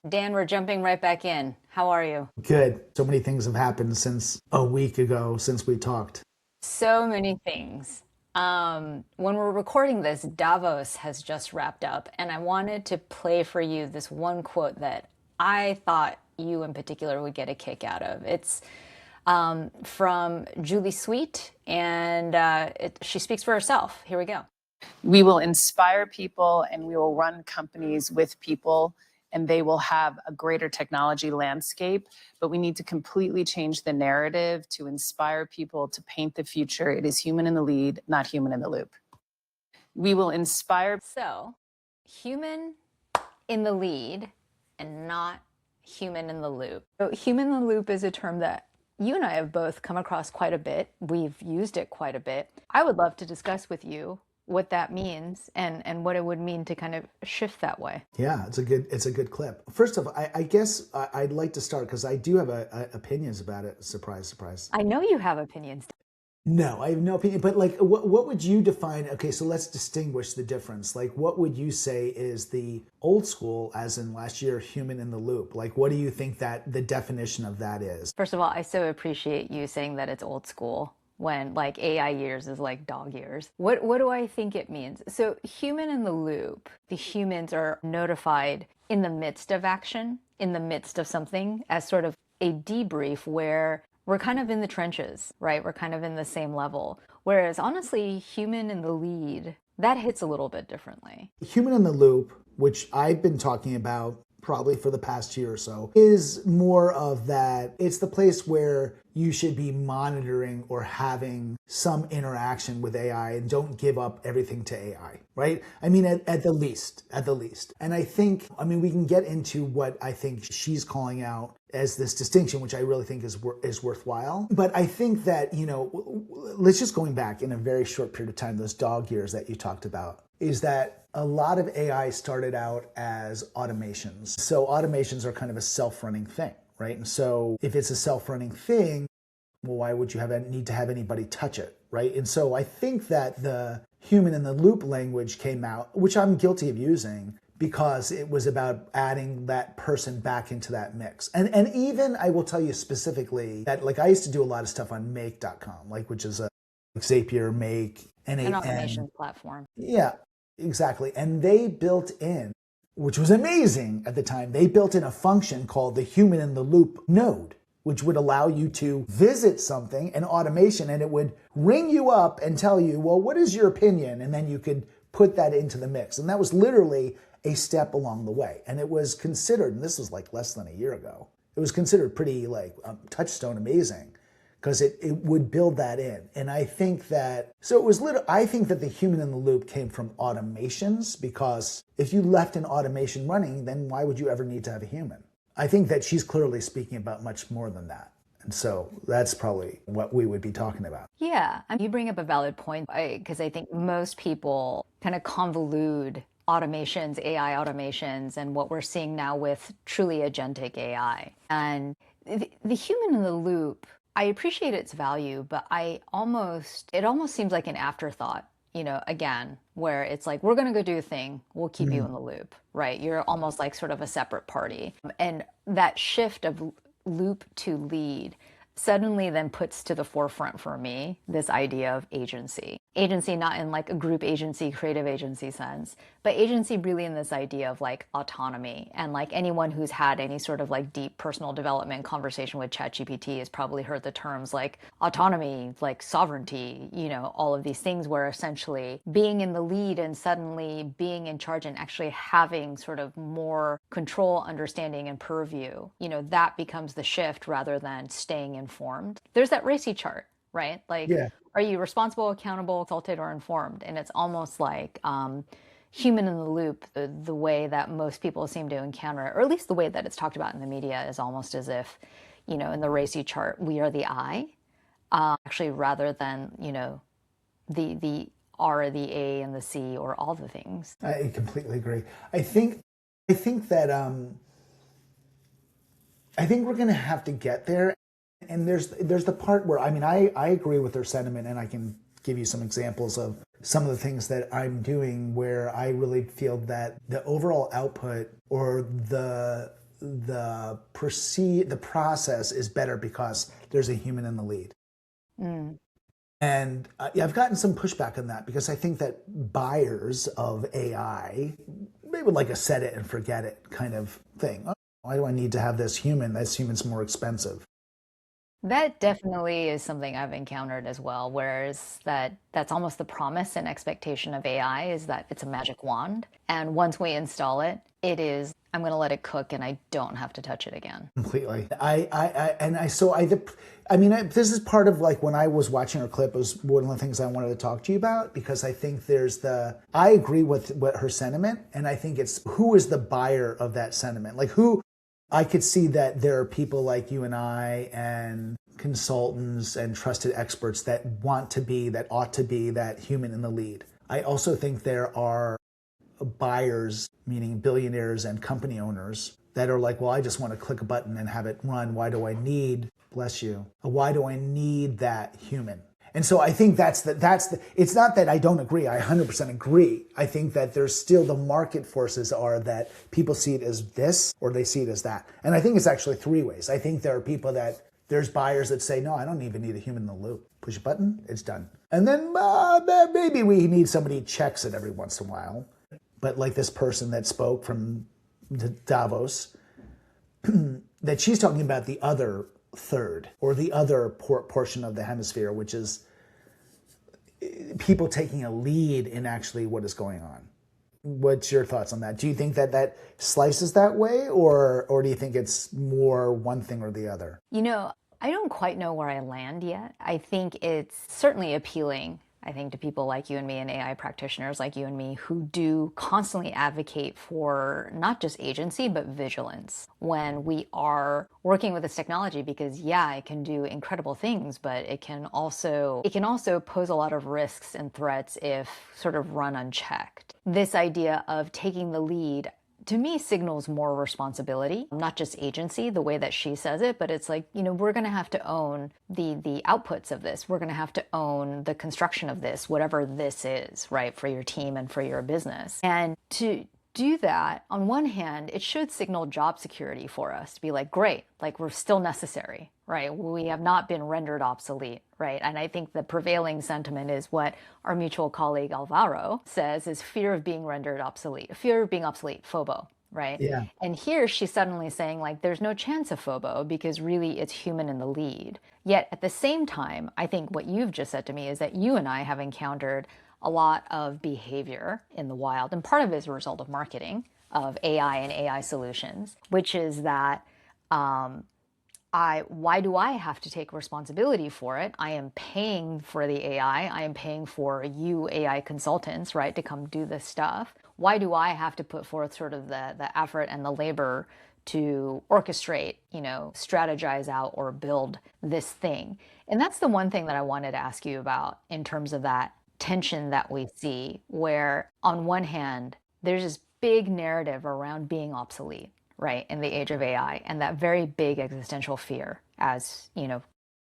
Dan, we're jumping right back in. How are you? Good. So many things have happened since a week ago since we talked. So many things. When we're recording this, Davos has just wrapped up, and I wanted to play for you this one quote that I thought you in particular would get a kick out of. It's from Julie Sweet, and she speaks for herself. Here we go. We will inspire people and we will run companies with people, and they will have a greater technology landscape. But we need to completely change the narrative to inspire people to paint the future. It is human in the lead, not human in the loop. We will inspire. So, human in the lead and not human in the loop. So, human in the loop is a term that you and I have both come across quite a bit. We've used it quite a bit. I would love to discuss with you what that means and what it would mean to kind of shift that way. Yeah, it's a good clip. First of all, I guess I'd like to start because I do have opinions about it. Surprise, surprise. I know you have opinions. No, I have no opinion. But like, what would you define? Okay, so let's distinguish the difference. Like, what would you say is the old school, as in last year, human in the loop? Like, what do you think that the definition of that is? First of all, I so appreciate you saying that it's old school when like AI years is like dog years. What do I think it means? So human in the loop, the humans are notified in the midst of action, in the midst of something as sort of a debrief where we're kind of in the trenches, right? We're kind of in the same level. Whereas honestly, human in the lead, that hits a little bit differently. Human in the loop, which I've been talking about probably for the past year or so, is more of that. It's the place where you should be monitoring or having some interaction with AI and don't give up everything to AI, right? I mean, at the least. And I think, we can get into what I think she's calling out as this distinction, which I really think is worthwhile. But I think that, let's just going back in a very short period of time, those dog years that you talked about, is that a lot of AI started out as automations. So automations are kind of a self-running thing, right? And so if it's a self-running thing, well, why would you need to have anybody touch it, right? And so I think that the human in the loop language came out, which I'm guilty of using, because it was about adding that person back into that mix. And even I will tell you specifically that, like, I used to do a lot of stuff on make.com, like, which is a Zapier, Make, An automation platform. Yeah, exactly. And they built in, which was amazing at the time, they built in a function called the human in the loop node, which would allow you to visit something, an automation, and it would ring you up and tell you, well, what is your opinion? And then you could put that into the mix. And that was literally a step along the way. And it was considered, and this was like less than a year ago, it was considered pretty like touchstone amazing, because it would build that in. And I think that, so it was I think that the human in the loop came from automations, because if you left an automation running, then why would you ever need to have a human? I think that she's clearly speaking about much more than that. And so that's probably what we would be talking about. Yeah, you bring up a valid point, because I think most people kind of convolute automations, AI automations, and what we're seeing now with truly agentic AI. And the human in the loop, I appreciate its value, but it almost seems like an afterthought, again, where it's like, we're going to go do a thing, we'll keep you in the loop, right? You're almost like sort of a separate party. And that shift of loop to lead suddenly then puts to the forefront for me this idea of agency. Agency not in like a group agency, creative agency sense, but agency really in this idea of like autonomy. And like anyone who's had any sort of like deep personal development conversation with ChatGPT has probably heard the terms like autonomy, like sovereignty, all of these things where essentially being in the lead and suddenly being in charge and actually having sort of more control, understanding, and purview, that becomes the shift rather than staying informed. There's that RACI chart, right? Like, Yeah. Are you responsible, accountable, consulted, or informed? And it's almost like human in the loop, the way that most people seem to encounter it, or at least the way that it's talked about in the media, is almost as if, in the RACI chart, we are the I, actually, rather than, the R, the A, and the C, or all the things. I completely agree. I think that I think we're going to have to get there. And there's the part where, I agree with her sentiment, and I can give you some examples of some of the things that I'm doing where I really feel that the overall output or the the process is better because there's a human in the lead. And I've gotten some pushback on that because I think that buyers of AI, they would like a set it and forget it kind of thing. Oh, why do I need to have this human? This human's more expensive. That definitely is something I've encountered as well, whereas that's almost the promise and expectation of AI is that it's a magic wand. And once we install it, it is, I'm going to let it cook and I don't have to touch it again. Completely. This is part of like when I was watching her clip, it was one of the things I wanted to talk to you about because I think I agree with what her sentiment. And I think it's who is the buyer of that sentiment? Like I could see that there are people like you and I and consultants and trusted experts that ought to be that human in the lead. I also think there are buyers, meaning billionaires and company owners, that are like, well, I just want to click a button and have it run. Why do I need, bless you, why do I need that human? And so I think it's not that I don't agree. I 100% agree. I think that there's still the market forces are that people see it as this or they see it as that. And I think it's actually three ways. I think there are there's buyers that say, no, I don't even need a human in the loop. Push a button, it's done. And then maybe we need somebody who checks it every once in a while. But like this person that spoke from Davos, that she's talking about the other third or the other portion of the hemisphere, which is people taking a lead in actually what is going on. What's your thoughts on that? Do you think that slices that way or do you think it's more one thing or the other? I don't quite know where I land yet. I think it's certainly appealing, I think, to people like you and me and AI practitioners like you and me who do constantly advocate for not just agency, but vigilance when we are working with this technology because, yeah, it can do incredible things, but it can also pose a lot of risks and threats if sort of run unchecked. This idea of taking the lead to me signals more responsibility, not just agency, the way that she says it, but it's like, we're going to have to own the outputs of this. We're going to have to own the construction of this, whatever this is, right, for your team and for your business. And to do that, on one hand, it should signal job security for us to be like, great, like we're still necessary, right? We have not been rendered obsolete, right? And I think the prevailing sentiment is what our mutual colleague Alvaro says is fear of being rendered obsolete, fear of being obsolete, FOBO, right? Yeah. And here she's suddenly saying like, there's no chance of FOBO because really it's human in the lead. Yet at the same time, I think what you've just said to me is that you and I have encountered a lot of behavior in the wild, and part of it is a result of marketing of AI and AI solutions, which is that why do I have to take responsibility for it? I am paying for the AI. I am paying for you AI consultants, right, to come do this stuff. Why do I have to put forth sort of the effort and the labor to orchestrate, strategize out or build this thing? And that's the one thing that I wanted to ask you about in terms of that tension that we see, where on one hand, there's this big narrative around being obsolete, right, in the age of AI, and that very big existential fear as,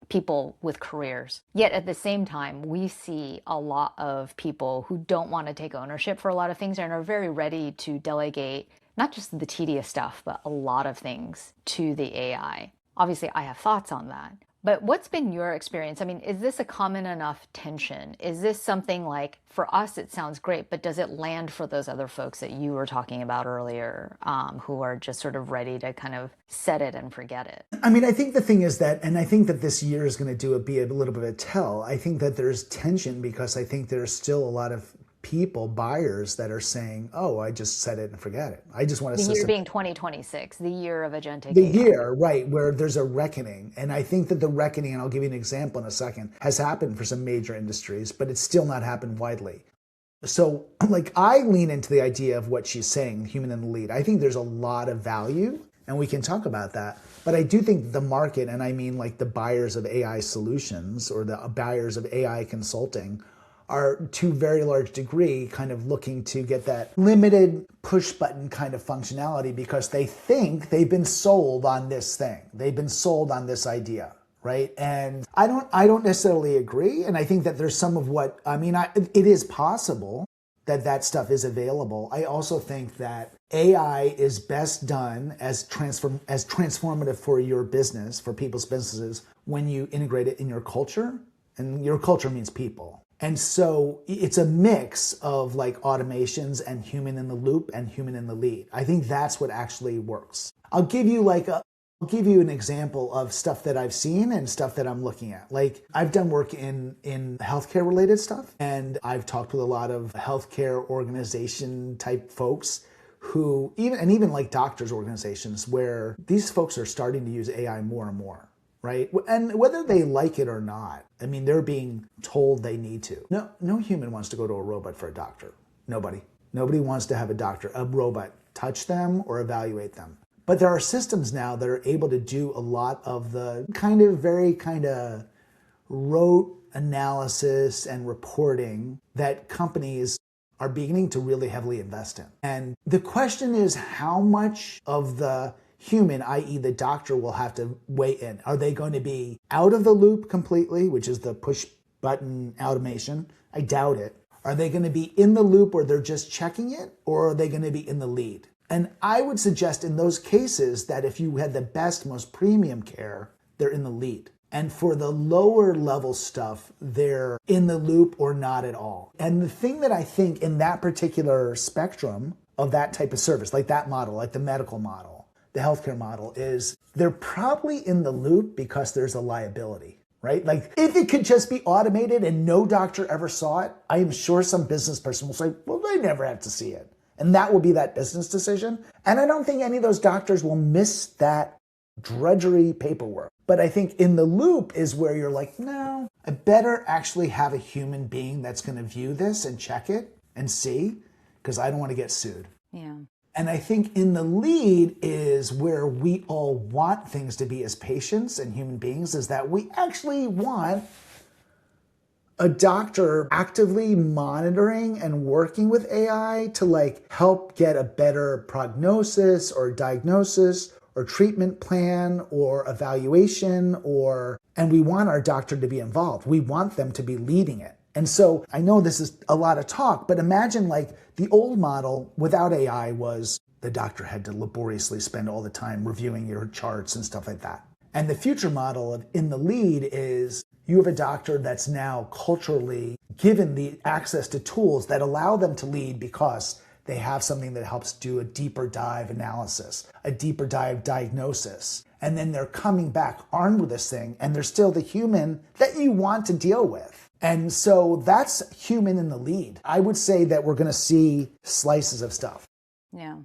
people with careers. Yet at the same time, we see a lot of people who don't want to take ownership for a lot of things and are very ready to delegate not just the tedious stuff, but a lot of things to the AI. Obviously, I have thoughts on that. But what's been your experience? I mean, is this a common enough tension? Is this something like, for us, it sounds great, but does it land for those other folks that you were talking about earlier, who are just sort of ready to kind of set it and forget it? I mean, I think the thing is that, and I think that this year is going to be a little bit of a tell. I think that there's tension because I think there's still a lot of buyers that are saying, oh, I just set it and forget it. I just want a system. The year being 2026, the year of agentic The AI. year, right, where there's a reckoning. And I think that the reckoning, and I'll give you an example in a second, has happened for some major industries, but it's still not happened widely. So, like, I lean into the idea of what she's saying, human in the lead. I think there's a lot of value, and we can talk about that. But I do think the market, and I mean like the buyers of AI solutions or the buyers of AI consulting, are to a very large degree kind of looking to get that limited push button kind of functionality because they think they've been sold on this thing. They've been sold on this idea, right? And I don't necessarily agree. And I think that there's some of what, it is possible that stuff is available. I also think that AI is best done as transformative for your business, for people's businesses, when you integrate it in your culture, and your culture means people. And so it's a mix of like automations and human in the loop and human in the lead. I think that's what actually works. I'll give you an example of stuff that I've seen and stuff that I'm looking at. Like, I've done work in healthcare related stuff, and I've talked with a lot of healthcare organization type folks who even like doctors organizations, where these folks are starting to use AI more and more. Right? And whether they like it or not, I mean, they're being told they need to. No human wants to go to a robot for a doctor. Nobody wants to have a robot touch them or evaluate them. But there are systems now that are able to do a lot of the very rote analysis and reporting that companies are beginning to really heavily invest in. And the question is, how much of the human, i.e. the doctor, will have to weigh in? Are they going to be out of the loop completely, which is the push button automation? I doubt it. Are they going to be in the loop where they're just checking it, or are they going to be in the lead? And I would suggest in those cases that if you had the best, most premium care, they're in the lead. And for the lower level stuff, they're in the loop or not at all. And the thing that I think in that particular spectrum of that type of service, like that model, like the medical model, the healthcare model, is they're probably in the loop because there's a liability, right? Like, if it could just be automated and no doctor ever saw it, I am sure some business person will say, well, they never have to see it. And that will be that business decision. And I don't think any of those doctors will miss that drudgery paperwork. But I think in the loop is where you're like, no, I better actually have a human being that's going to view this and check it and see, because I don't want to get sued. Yeah. And I think in the lead is where we all want things to be as patients and human beings, is that we actually want a doctor actively monitoring and working with AI to like help get a better prognosis or diagnosis or treatment plan or evaluation, and we want our doctor to be involved. We want them to be leading it. And so I know this is a lot of talk, but imagine like the old model without AI was the doctor had to laboriously spend all the time reviewing your charts and stuff like that. And the future model of in the lead is you have a doctor that's now culturally given the access to tools that allow them to lead because they have something that helps do a deeper dive analysis, a deeper dive diagnosis. And then they're coming back armed with this thing, and they're still the human that you want to deal with. And so that's human in the lead. I would say that we're going to see slices of stuff. Yeah.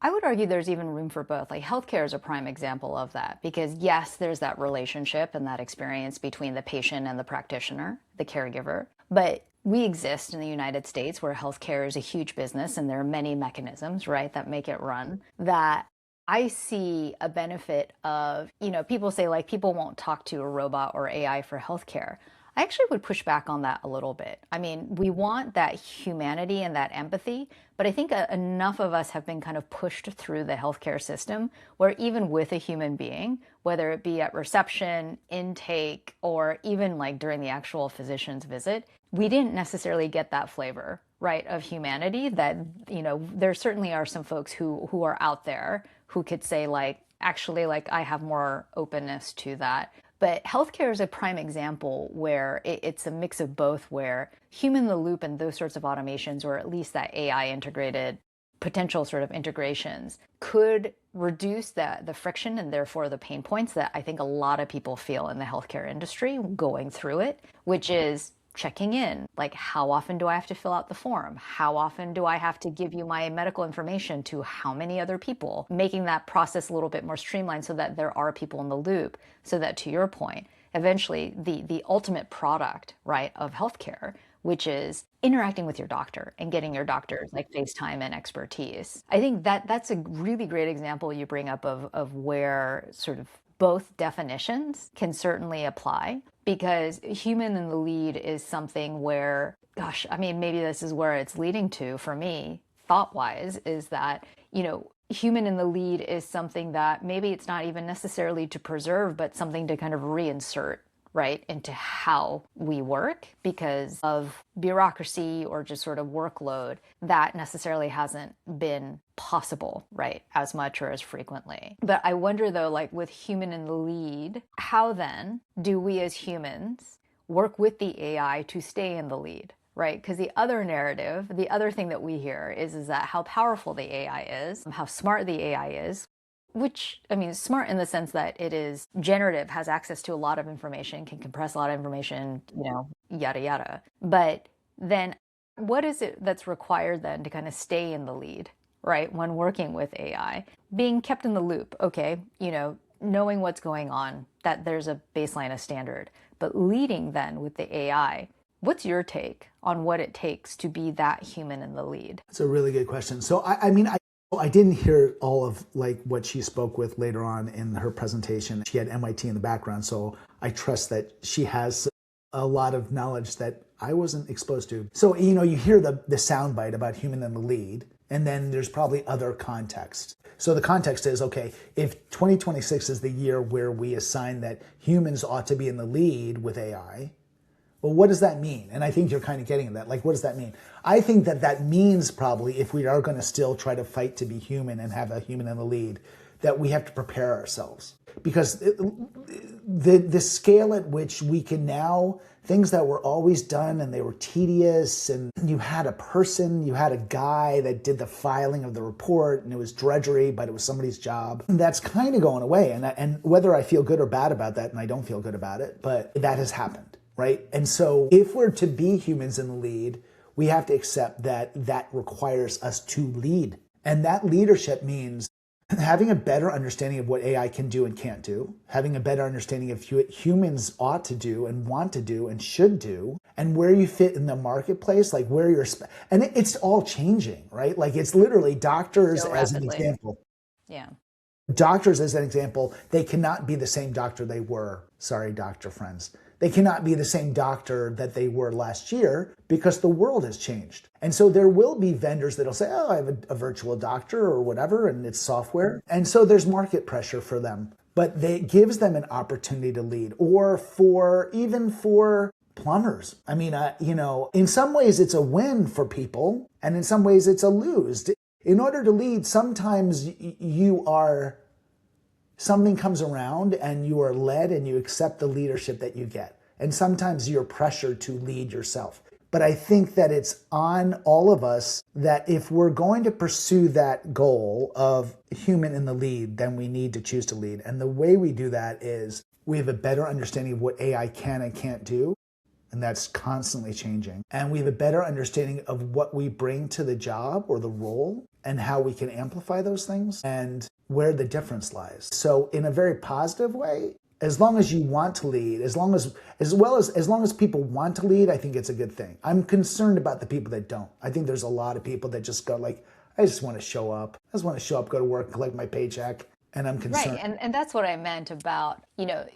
I would argue there's even room for both. Like, healthcare is a prime example of that, because yes, there's that relationship and that experience between the patient and the practitioner, the caregiver. But we exist in the United States where healthcare is a huge business, and there are many mechanisms, right, that make it run, that I see a benefit of, people say like people won't talk to a robot or AI for healthcare. I actually would push back on that a little bit. I mean, we want that humanity and that empathy, but I think enough of us have been kind of pushed through the healthcare system where even with a human being, whether it be at reception, intake, or even like during the actual physician's visit, we didn't necessarily get that flavor, right, of humanity that, there certainly are some folks who are out there who could say like, actually, like I have more openness to that. But healthcare is a prime example where it's a mix of both, where human in the loop and those sorts of automations, or at least that AI integrated potential sort of integrations, could reduce the friction and therefore the pain points that I think a lot of people feel in the healthcare industry going through it, which is checking in. Like, how often do I have to fill out the form? How often do I have to give you my medical information to how many other people? Making that process a little bit more streamlined so that there are people in the loop, so that, to your point, eventually the ultimate product, right, of healthcare, which is interacting with your doctor and getting your doctor's like FaceTime and expertise. I think that's a really great example you bring up of where sort of both definitions can certainly apply, because human in the lead is something where, gosh, I mean, maybe this is where it's leading to for me, thought-wise, is that, human in the lead is something that maybe it's not even necessarily to preserve, but something to kind of reinsert, right, into how we work because of bureaucracy or just sort of workload that necessarily hasn't been possible, right, as much or as frequently. But I wonder though, like with human in the lead, how then do we as humans work with the AI to stay in the lead? Right? Because the other narrative, the other thing that we hear is that how powerful the AI is, how smart the AI is, which, I mean, smart in the sense that it is generative, has access to a lot of information, can compress a lot of information, yada, yada. But then what is it that's required then to kind of stay in the lead, right? When working with AI, being kept in the loop, okay, knowing what's going on, that there's a baseline, a standard, but leading then with the AI. What's your take on what it takes to be that human in the lead? That's a really good question. So I didn't hear all of like what she spoke with later on in her presentation. She had MIT in the background, so I trust that she has a lot of knowledge that I wasn't exposed to. So, you hear the soundbite about human in the lead, and then there's probably other context. So the context is, okay, if 2026 is the year where we assign that humans ought to be in the lead with AI, well, what does that mean? And I think you're kind of getting at that. Like, what does that mean? I think that means probably if we are going to still try to fight to be human and have a human in the lead, that we have to prepare ourselves. Because the scale at which we can now, things that were always done and they were tedious, and you had a person, you had a guy that did the filing of the report, and it was drudgery, but it was somebody's job. That's kind of going away. And whether I feel good or bad about that, and I don't feel good about it, but that has happened. Right? And so if we're to be humans in the lead, we have to accept that requires us to lead. And that leadership means having a better understanding of what AI can do and can't do, having a better understanding of what humans ought to do and want to do and should do, and where you fit in the marketplace, like where you're, and it's all changing, right? Like it's literally doctors So as an rapidly. example. Yeah. Doctors as an example, they cannot be the same doctor they were. Sorry, doctor friends. They cannot be the same doctor that they were last year because the world has changed. And so there will be vendors that'll say, oh, I have a virtual doctor or whatever, and it's software. And so there's market pressure for them, but it gives them an opportunity to lead, or even for plumbers. I mean, in some ways it's a win for people, and in some ways it's a lose. In order to lead, sometimes something comes around and you are led and you accept the leadership that you get. And sometimes you're pressured to lead yourself. But I think that it's on all of us that if we're going to pursue that goal of human in the lead, then we need to choose to lead. And the way we do that is we have a better understanding of what AI can and can't do. And that's constantly changing. And we have a better understanding of what we bring to the job or the role and how we can amplify those things and where the difference lies. So in a very positive way, as long as you want to lead, as long as people want to lead, I think it's a good thing. I'm concerned about the people that don't. I think there's a lot of people that just go like, I just want to show up. I just want to show up, go to work, collect my paycheck. And I'm concerned. Right. And that's what I meant about,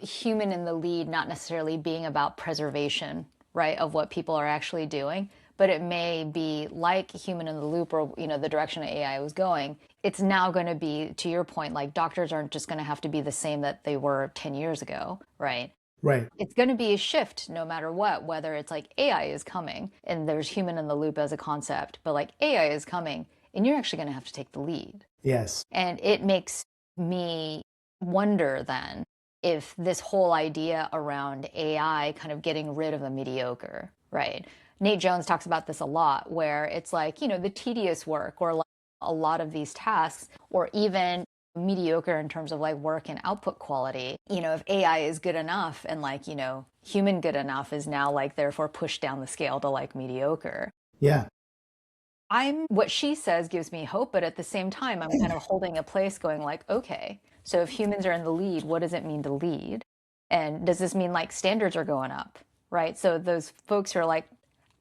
human in the lead, not necessarily being about preservation, right, of what people are actually doing, but it may be like human in the loop or, the direction AI was going. It's now going to be, to your point, like doctors aren't just going to have to be the same that they were 10 years ago, right? Right. It's going to be a shift no matter what, whether it's like AI is coming and there's human in the loop as a concept, but like AI is coming and you're actually going to have to take the lead. Yes. And it makes me wonder then if this whole idea around AI kind of getting rid of the mediocre, right? Nate Jones talks about this a lot, where it's like, the tedious work or like a lot of these tasks, or even mediocre in terms of like work and output quality. If AI is good enough and like, human good enough is now like therefore pushed down the scale to like mediocre. Yeah. What she says gives me hope, but at the same time, I'm kind of holding a place going like, okay, so if humans are in the lead, what does it mean to lead? And does this mean like standards are going up, right? So those folks who are like,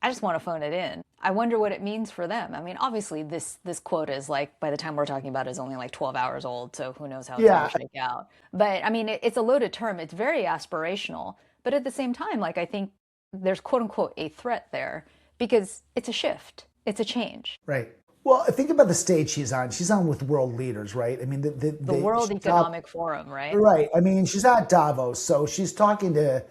I just want to phone it in. I wonder what it means for them. I mean, obviously this quote is like, by the time we're talking about it, is only like 12 hours old. So who knows how it's going to shake out. But I mean, it's a loaded term. It's very aspirational. But at the same time, like I think there's quote unquote a threat there because it's a shift. It's a change. Right. Well, think about the stage she's on. She's on with world leaders, right? I mean, the World Economic Forum, right? Right. I mean, she's at Davos, so she's talking to,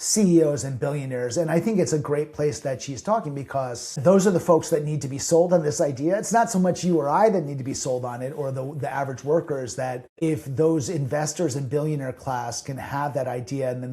CEOs and billionaires. And I think it's a great place that she's talking, because those are the folks that need to be sold on this idea. It's not so much you or I that need to be sold on it, or the average workers, that if those investors and billionaire class can have that idea, and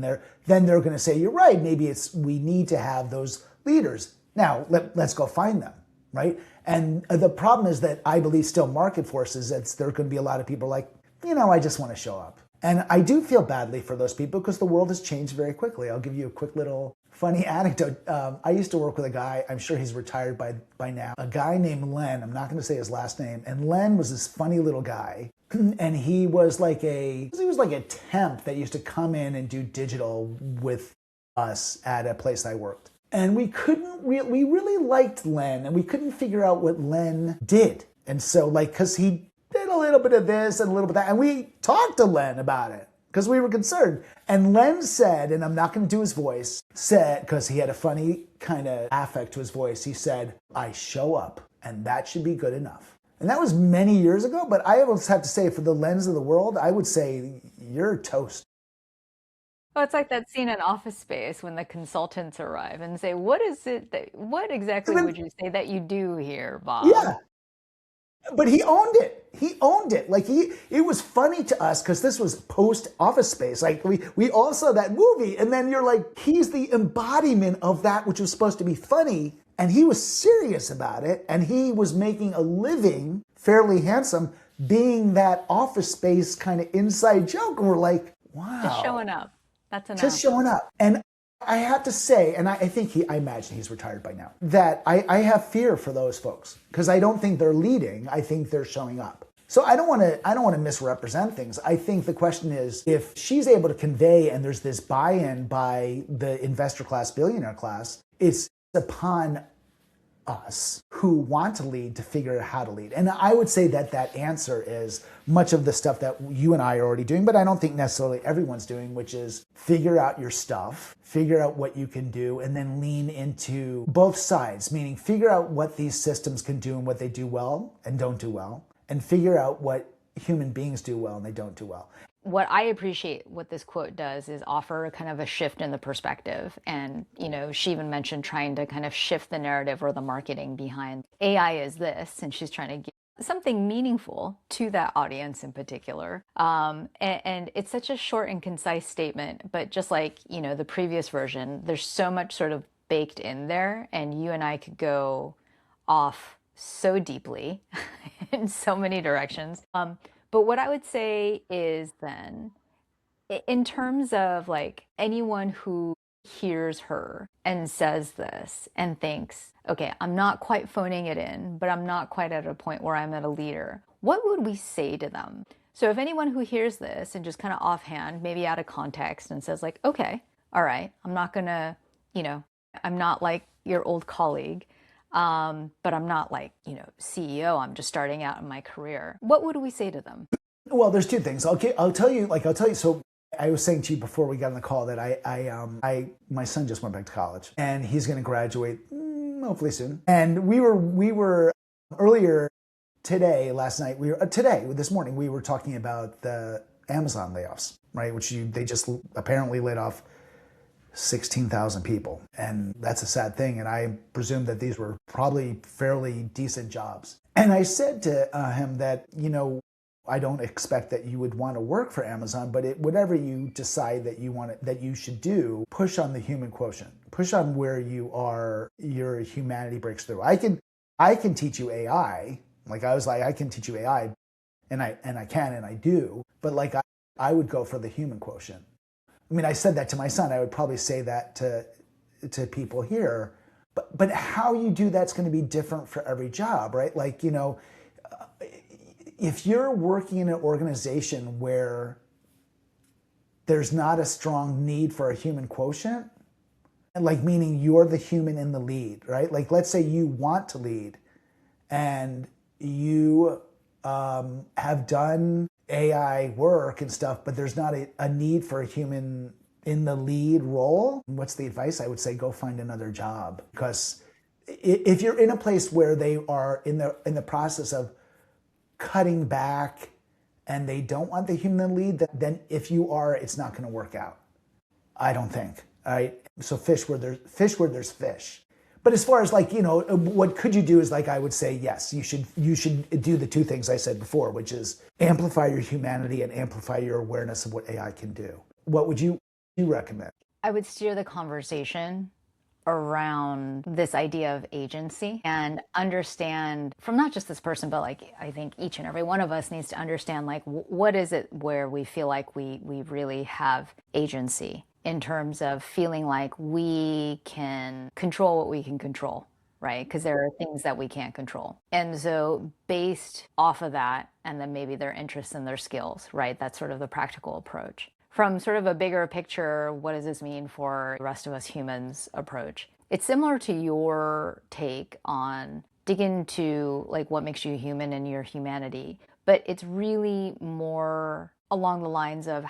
then they're going to say, you're right, maybe we need to have those leaders. Now, let's go find them, right? And the problem is that I believe still market forces, there are going to be a lot of people like, I just want to show up. And I do feel badly for those people, because the world has changed very quickly. I'll give you a quick little funny anecdote. I used to work with a guy, I'm sure he's retired by now, a guy named Len. I'm not going to say his last name. And Len was this funny little guy. And he was like a temp that used to come in and do digital with us at a place I worked. And we really liked Len, and we couldn't figure out what Len did. And so, because he did a little bit of this and a little bit of that, and we talked to Len about it because we were concerned. And Len said, and I'm not going to do his voice, because he had a funny kind of affect to his voice, he said, I show up, and that should be good enough. And that was many years ago, but I always have to say, for the lens of the world, I would say you're toast. Oh, it's like that scene in Office Space when the consultants arrive and say, what exactly would you say that you do here, Bob? Yeah. But he owned it. He owned it. It was funny to us because this was post Office Space. We all saw that movie, and then you're like, he's the embodiment of that which was supposed to be funny, and he was serious about it, and he was making a living, fairly handsome, being that Office Space kind of inside joke. And we're like, wow. Just showing up. That's enough. Just showing up. And I have to say, and I imagine he's retired by now, that I have fear for those folks, because I don't think they're leading. I think they're showing up. So I don't want to misrepresent things. I think the question is, if she's able to convey, and there's this buy-in by the investor class, billionaire class, it's upon us who want to lead to figure out how to lead. And I would say that answer is much of the stuff that you and I are already doing, but I don't think necessarily everyone's doing, which is figure out your stuff, figure out what you can do, and then lean into both sides, meaning figure out what these systems can do and what they do well and don't do well, and figure out what human beings do well and they don't do well. What I appreciate what this quote does is offer kind of a shift in the perspective. And, she even mentioned trying to kind of shift the narrative or the marketing behind AI is this, and she's trying to give something meaningful to that audience in particular. And it's such a short and concise statement, but just like, the previous version, there's so much sort of baked in there, and you and I could go off so deeply in so many directions. But what I would say is then, in terms of anyone who hears her and says this and thinks, okay, I'm not quite phoning it in, but I'm not quite at a point where I'm at a leader, what would we say to them? So if anyone who hears this and just kind of offhand, maybe out of context, and says okay, all right, I'm not gonna, I'm not like your old colleague, but I'm not CEO, I'm just starting out in my career. What would we say to them? Well, there's two things. I'll tell you. So I was saying to you before we got on the call that my son just went back to college, and he's going to graduate hopefully soon. And we were earlier this morning, we were talking about the Amazon layoffs, right? They just apparently laid off 16,000 people. And that's a sad thing. And I presume that these were probably fairly decent jobs. And I said to him that, I don't expect that you would want to work for Amazon, but whatever you decide that you should do, push on the human quotient, push on where your humanity breaks through. I can teach you AI. I can teach you AI, and I do, but I would go for the human quotient. I mean, I said that to my son. I would probably say that to people here, but how you do that's going to be different for every job, right? If you're working in an organization where there's not a strong need for a human quotient, meaning you're the human in the lead, right? Let's say you want to lead, and you have done AI work and stuff, but there's not a need for a human in the lead role. What's the advice? I would say go find another job, because if you're in a place where they are in the process of cutting back and they don't want the human lead, then if you are, it's not going to work out. I don't think. All right. So fish where there's fish. But as far as like, what could you do is like, I would say, yes, you should do the two things I said before, which is amplify your humanity and amplify your awareness of what AI can do. What would you recommend? I would steer the conversation around this idea of agency and understand from not just this person, but like I think each and every one of us needs to understand like what is it where we feel like we really have agency in terms of feeling like we can control what we can control, right? Because there are things that we can't control. And so based off of that, and then maybe their interests and their skills, right? That's sort of the practical approach. From sort of a bigger picture, what does this mean for the rest of us humans approach? It's similar to your take on dig into like what makes you human and your humanity, but it's really more along the lines of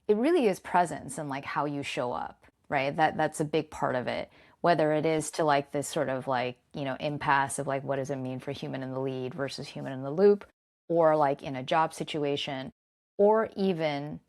it really is presence and like how you show up, right? That's a big part of it. Whether it is to like this sort of like, impasse of like, what does it mean for human in the lead versus human in the loop, or like in a job situation, or even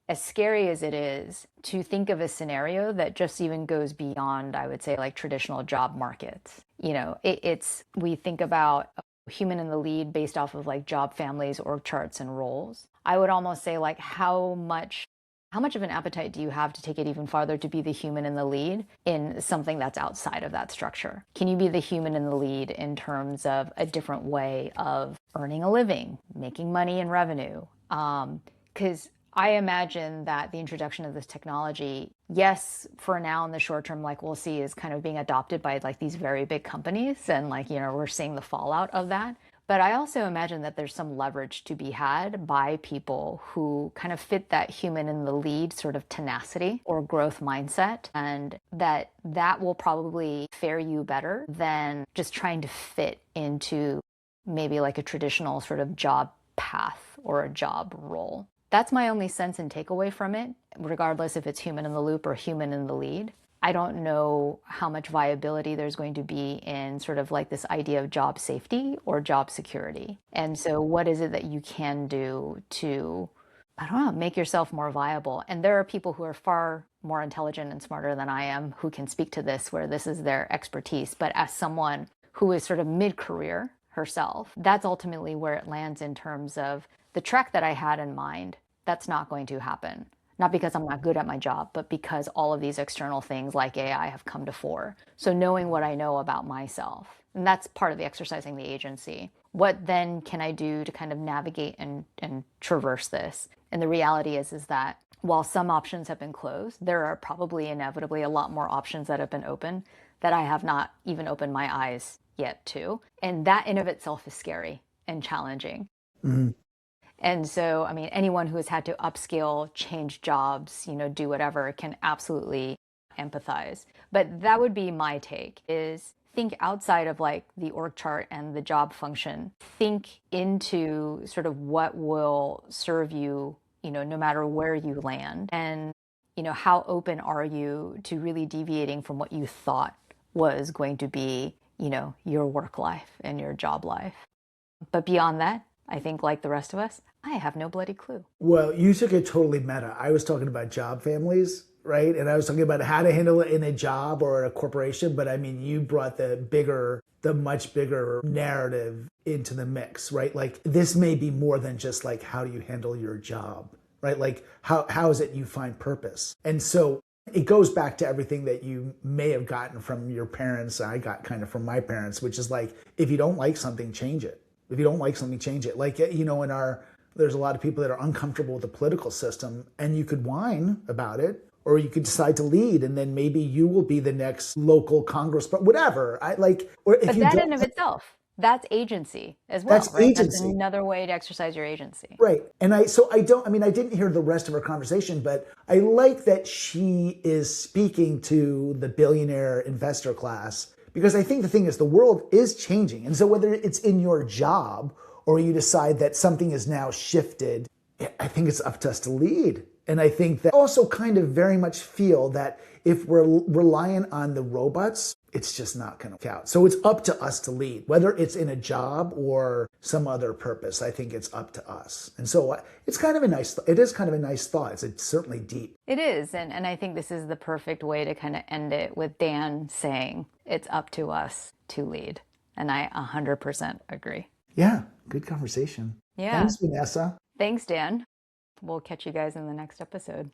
as scary as it is to think of a scenario that just even goes beyond, I would say, like traditional job markets. We think about human in the lead based off of like job families, org charts, and roles. I would almost say like how much of an appetite do you have to take it even farther to be the human in the lead in something that's outside of that structure? Can you be the human in the lead in terms of a different way of earning a living, making money and revenue? Because I imagine that the introduction of this technology, yes, for now in the short term, like we'll see, is kind of being adopted by like these very big companies, and like, we're seeing the fallout of that. But I also imagine that there's some leverage to be had by people who kind of fit that human in the lead sort of tenacity or growth mindset, and that will probably fare you better than just trying to fit into maybe like a traditional sort of job path or a job role. That's my only sense and takeaway from it, regardless if it's human in the loop or human in the lead. I don't know how much viability there's going to be in sort of like this idea of job safety or job security. And so what is it that you can do to, I don't know, make yourself more viable? And there are people who are far more intelligent and smarter than I am who can speak to this, where this is their expertise. But as someone who is sort of mid-career herself, that's ultimately where it lands in terms of the track that I had in mind. That's not going to happen. Not because I'm not good at my job, but because all of these external things like AI have come to fore. So knowing what I know about myself, and that's part of the exercising the agency. What then can I do to kind of navigate and traverse this? And the reality is that while some options have been closed, there are probably inevitably a lot more options that have been open that I have not even opened my eyes yet to. And that in of itself is scary and challenging. Mm-hmm. And so, I mean, anyone who has had to upskill, change jobs, do whatever can absolutely empathize. But that would be my take, is think outside of like the org chart and the job function. Think into sort of what will serve you, no matter where you land. And, how open are you to really deviating from what you thought was going to be, your work life and your job life. But beyond that, I think like the rest of us, I have no bloody clue. Well, you took it totally meta. I was talking about job families, right? And I was talking about how to handle it in a job or a corporation. But I mean, you brought the much bigger narrative into the mix, right? Like this may be more than just like, how do you handle your job, right? Like how is it you find purpose? And so it goes back to everything that you may have gotten from your parents. I got kind of from my parents, which is like, if you don't like something, change it. If you don't like something, change it. Like, there's a lot of people that are uncomfortable with the political system, and you could whine about it, or you could decide to lead, and then maybe you will be the next local congress, but whatever. But that in of itself, that's agency as well, that's right? agency. That's another way to exercise your agency. Right. And I didn't hear the rest of her conversation, but I like that she is speaking to the billionaire investor class. Because I think the thing is, the world is changing. And so whether it's in your job or you decide that something is now shifted, I think it's up to us to lead. And I think that also kind of very much feel that if we're reliant on the robots, it's just not going to count. So it's up to us to lead, whether it's in a job or some other purpose. I think it's up to us. And so it's kind of a nice, it is kind of a nice thought. It's certainly deep. It is. And I think this is the perfect way to kind of end it with Dan saying it's up to us to lead. And I 100% agree. Yeah. Good conversation. Yeah. Thanks, Vanessa. Thanks, Dan. We'll catch you guys in the next episode.